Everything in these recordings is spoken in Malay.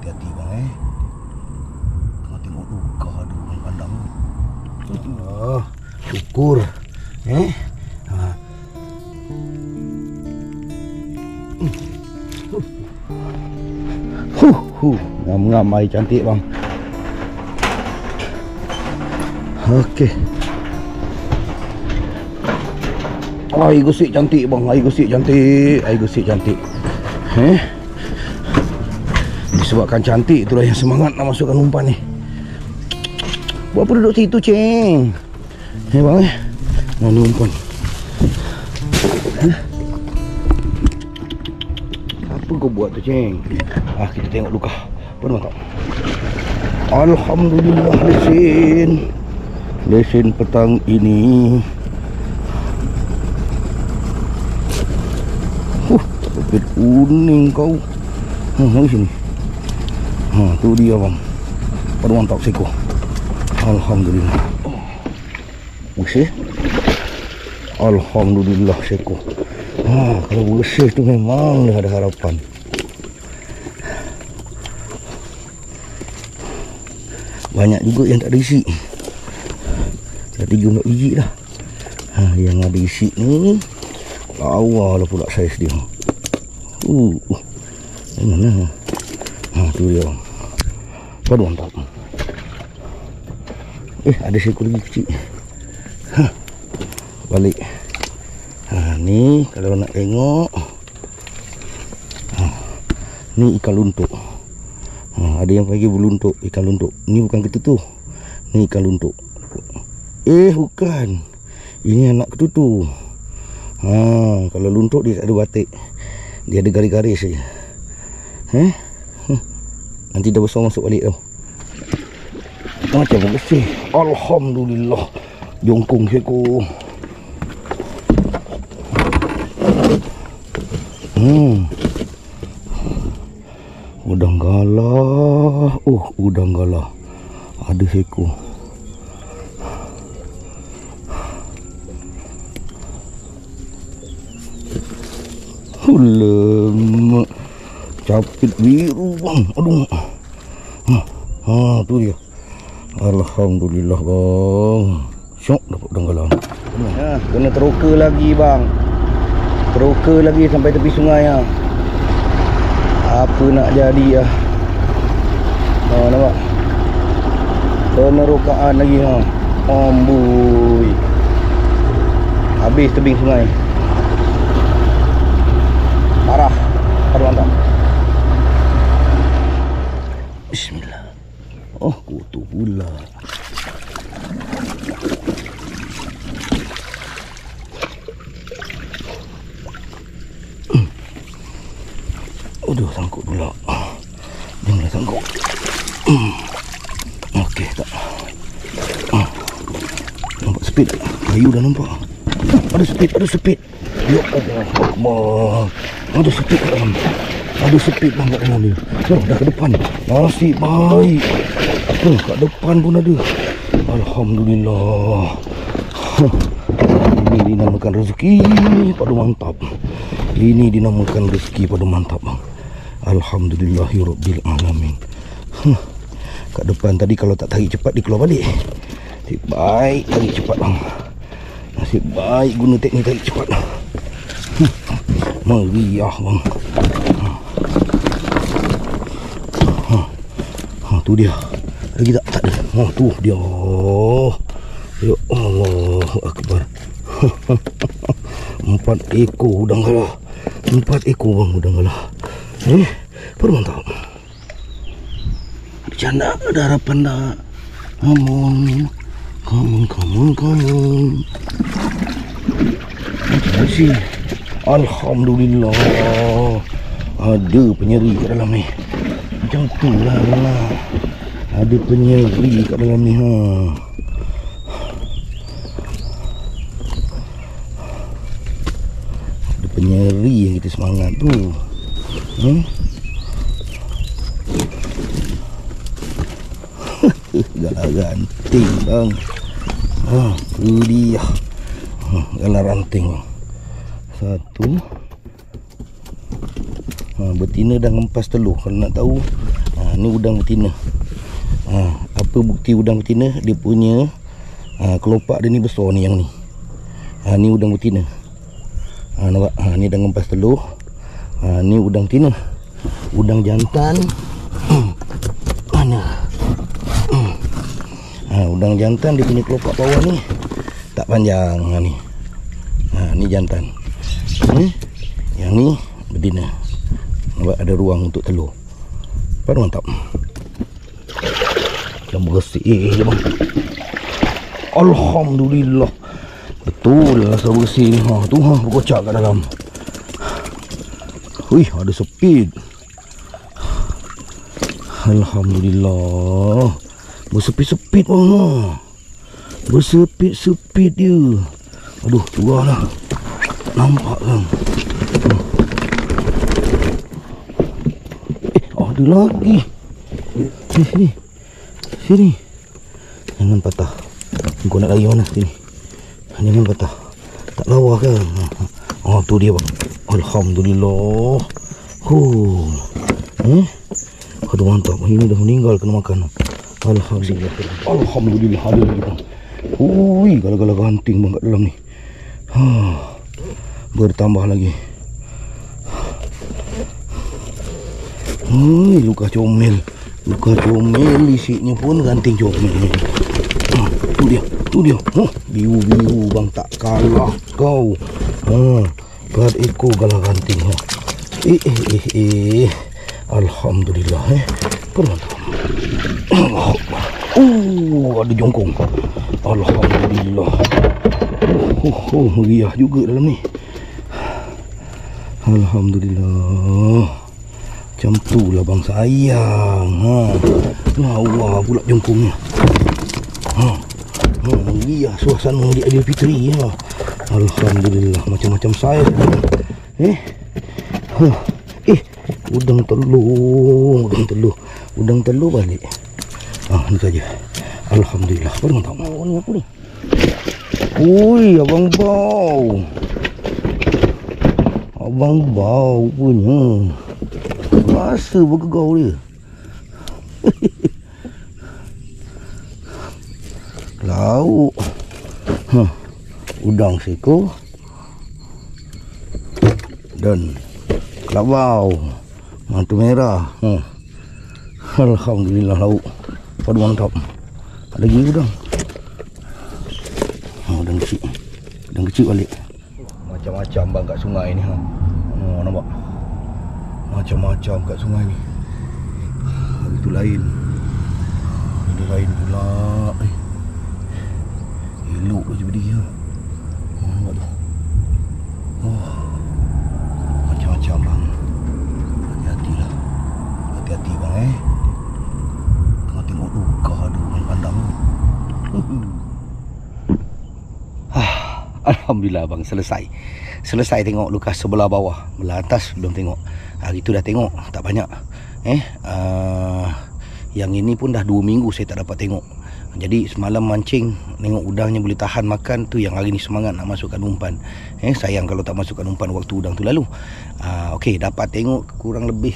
hati-hati bang tengok luka ada bang kandang. Syukur ngam-ngam air cantik bang. Okey. Air gosik cantik bang, air gosik cantik. Disebabkan cantik itulah yang semangat nak masukkan umpan ni. Buat apa duduk situ ceng? Bang Mana umpan? Apa kau buat tu ceng? Kita tengok luka. Apa nampak? Alhamdulillah lesen petang ini. Topet kuning kau. Mari sini. Tu dia bang. Pada mantap seko. Alhamdulillah. Alhamdulillah seko. Kalau bersih tu memang dah ada harapan. Banyak juga yang tak ada isi. Dah 3-4 biji dah. Yang ada isi ni lawa lah pula saiz dia. Mana? Tu dia. Padu mantap. Ada seekor lagi kecil. Balik. Ni kalau nak tengok. Ni ikan luntuk. Ada yang panggil berluntuk, ikan luntuk. Ni bukan ketutu. Ni ikan luntuk. Bukan. Ini anak ketutu. Kalau luntuk dia tak ada batik. Dia ada garis-garis saja. Nanti dah besar masuk balik tau. Macam bersih. Alhamdulillah. Jongkong seko. Udang galah. Udang galah. Ada seko. Lemak. Capit biru bang. Aduh. Tu dia. Alhamdulillah bang. Syok dapat udang galah. Kena teroka lagi bang. Teroka lagi sampai tepi sungai Apa nak jadi nampak? Penerokaan lagi Amboi. Habis tebing sungai. Parah. Mantap. Bismillah. Kutu pula. Sangkut pula. Janganlah sangkut. Okey tak. Nampak speed. Kayu dah nampak. Ada speed. Ya Allah. Ada speed kat dalam. Ada speed bang kat dalam dia. Dah ke depan. Nasib baik. Kat depan pun ada. Alhamdulillah. Ini dinamakan rezeki pada mantap. Ini dinamakan rezeki pada mantap bang. Alhamdulillahirabbil alamin. Kat depan tadi kalau tak tarik cepat dia keluar balik. Nasib baik tarik cepat bang. Nasib baik guna teknik tarik cepat. Meriah bang. Tu dia. Lagi tak ada. Tu dia. Ya Allah akbar. 4 ekor udang galah. 4 ekor bang udang galah. Mantap. Bercanda ada harapan dah. Come on. Masih. Alhamdulillah. Ada penyeri kat dalam ni. Macam tu lah. Ada penyeri kat dalam ni. Ada penyeri yang kita semangat tu. Galah ranting bang. Tu dia. Galah ranting bang. Satu. Betina dah ngempas telur. Kalau nak tahu Ni udang betina. Apa bukti udang betina? Dia punya kelopak dia ni besar ni, yang ni. Ni udang betina. Nampak? Ni dah ngempas telur. Ni udang betina. Udang jantan mana? Udang jantan dia punya kelopak bawah ni tak panjang. Ni ni jantan. Yang ni betina. Nampak ada ruang untuk telur. Baru mantap. Yang bersih je bang. Alhamdulillah. Betul rasa bersih ni. Tu berkocak kat dalam. Wih, ada speed. Alhamdulillah. Bersepit-sepit bang. Bersepit-sepit dia. Aduh, curah lah. Nampak kan? Ada lagi. Sini. Jangan patah. Kau nak lari mana? Sini. Jangan patah. Tak lawa kan? Tu dia bang. Alhamdulillah. Aduh mantap. Ini dah meninggal kena makan. Alhamdulillah. Alhamdulillah ada lagi bang. Gala-gala ganting bang kat dalam ni. Bertambah lagi. Luka comel. Luka comel isiknya pun ganting comel ni. Tu dia. Biru-biru bang, tak kalah kau. 4 ekor gala ganting. Alhamdulillah. Permantap. Ada jongkong. Alhamdulillah. Meriah juga dalam ni. Alhamdulillah. Macam tu lah bang sayang. Lawa pula jongkongnya. Meriah suasana di Aidilfitri. Alhamdulillah. Macam-macam saiz. Udang telur balik. Ni saja. Alhamdulillah. Mantap. Ni apa ni? Abang bau. Abang bau punya. Rasa bergegau dia. Lauk. Udang seko. Dan kelabau. Mantu merah. Alhamdulillah lauk. Padu mantap. Ada lagi udang. Udang kecil. Udang kecil balik. Macam-macam bang kat sungai ni. Nampak? Macam-macam kat sungai ni. Itu lain. Ini lain pula. Elok je berdiri. Nampak tu. Macam-macam bang. Hati-hatilah. Hati-hati bang tengok luka ada orang pandang. Alhamdulillah bang, selesai tengok luka sebelah bawah. Belah atas belum tengok. Hari tu dah tengok, tak banyak. Yang ini pun dah 2 minggu saya tak dapat tengok. Jadi semalam mancing, tengok udangnya boleh tahan makan tu, yang hari ni semangat nak masukkan umpan. Sayang kalau tak masukkan umpan waktu udang tu lalu. Okey, dapat tengok kurang lebih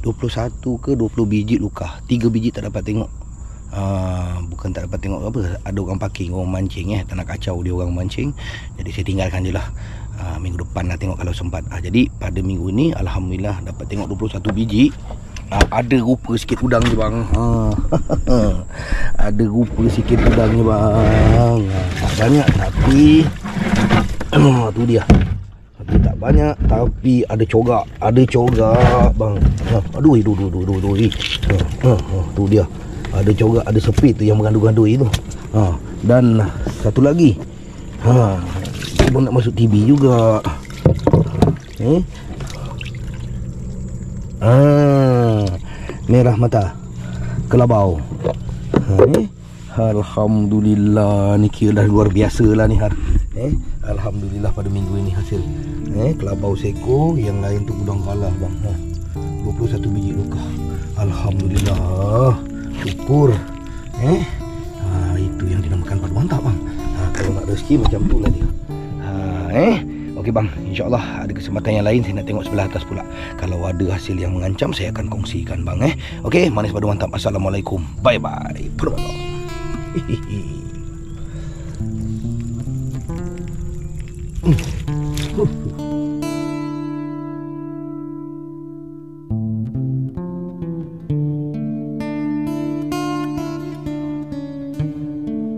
21 ke 20 biji luka. 3 biji tak dapat tengok. Bukan tak dapat tengok apa, ada orang parking, orang mancing tak nak kacau dia orang mancing. Jadi saya tinggalkan je lah. Minggu depan nak tengok kalau sempat. Jadi pada minggu ni alhamdulillah dapat tengok 21 biji. Ada rupa sikit udang je bang. Ada rupa sikit udang je bang. Tak banyak tapi tu dia. Tapi tak banyak, tapi ada corak. Ada corak bang. Aduh. Tu dia. Ada corak, ada sepit tu yang mengandung-gandui tu. Dan satu lagi. Abang nak masuk TV juga. Merah mata. Kelabau. Alhamdulillah. Ni kira dah luar biasa lah ni har. Alhamdulillah pada minggu ini hasil. Kelabau seko, yang lain tu udang kalah bang. 21 biji luka. Alhamdulillah. Syukur. Itu yang dinamakan padu mantap bang. Kalau nak rezeki macam tu lah dia. Okey. Okey bang, insyaAllah ada kesempatan yang lain saya nak tengok sebelah atas pula. Kalau ada hasil yang mengancam, saya akan kongsikan bang. Okey, manis padu mantap. Assalamualaikum. Bye bye.